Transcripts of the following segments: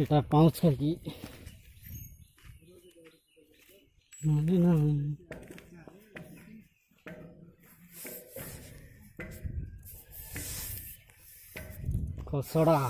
এটা পাউচ কি খসড়া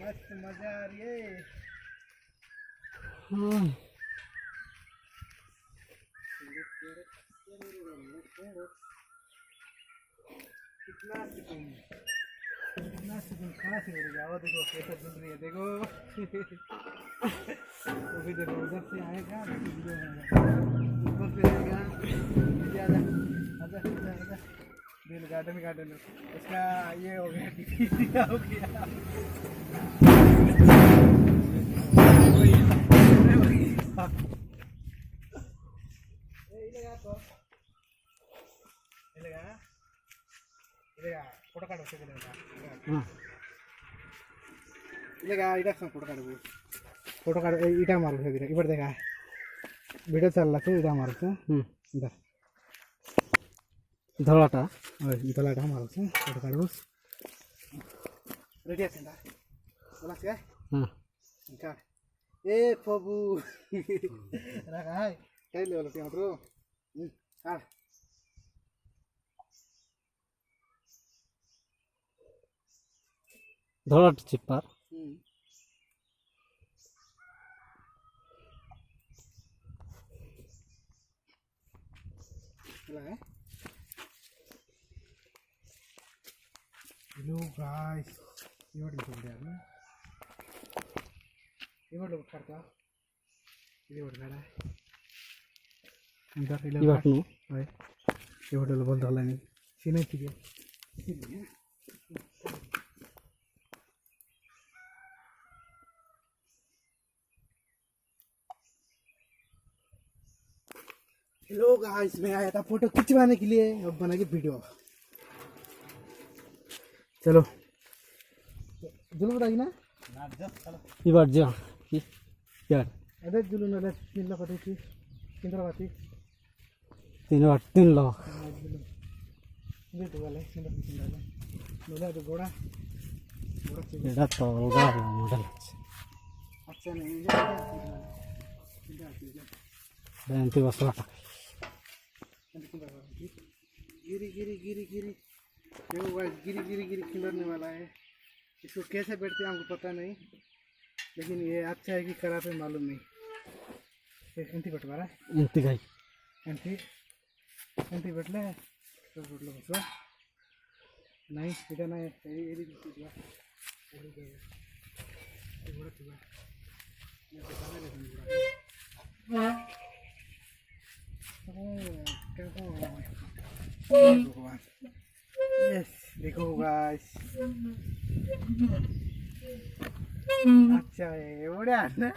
मस्त मजा आ रही है। कितना सुकून कहाँ से मिल जाओ। देखो कैसा चल रही है, देखो वो भी देखो उधर से आएगा ऊपर से आएगा। आजा आजा आजा दिल गार्डन गार्डन इसका ये हो गया हो गया। फोटो काढ फोटो काढ इटा मारू इपड़ देखा वीडियो चल इटा मारू ধলাটা धलाटा मारू फोटो काढ रेडी का ए प्रभु कहीं ले ধলাটা চিপার हेलो गाइस ये लोग करता ये रहा है ये बोल रहा नहीं सीने थी हेलो गाइस मैं आया था फोटो खिंचवाने के लिए, अब बनाएंगे वीडियो। चलो जुलून बताइए ना इबार जा यार अरे जुलून अरे 3 लाख होती थी 3 लाख होती 3 लाख ये तो वाले 3 लाख बोला तो घोड़ा এটা তো অলগা মডেল আছে अच्छा नहीं বেন্টি বসলা गिरी गिरी गिरी गिरी देखो गाइस गिरी गिरी गिरी खिलने वाला है। इसको कैसे बैठते हैं हमको पता नहीं, लेकिन ये अच्छा है कि खराब है मालूम नहीं। एंटी बैठ रहा है एंटी गाई एंटी एंटी बैठले तो बैठ लो बस नहीं इधर नहीं ये भी दिया ये बड़ा चुका ये बताने लगे भगवान। यस देखो गाइस अच्छा है बढ़िया ना।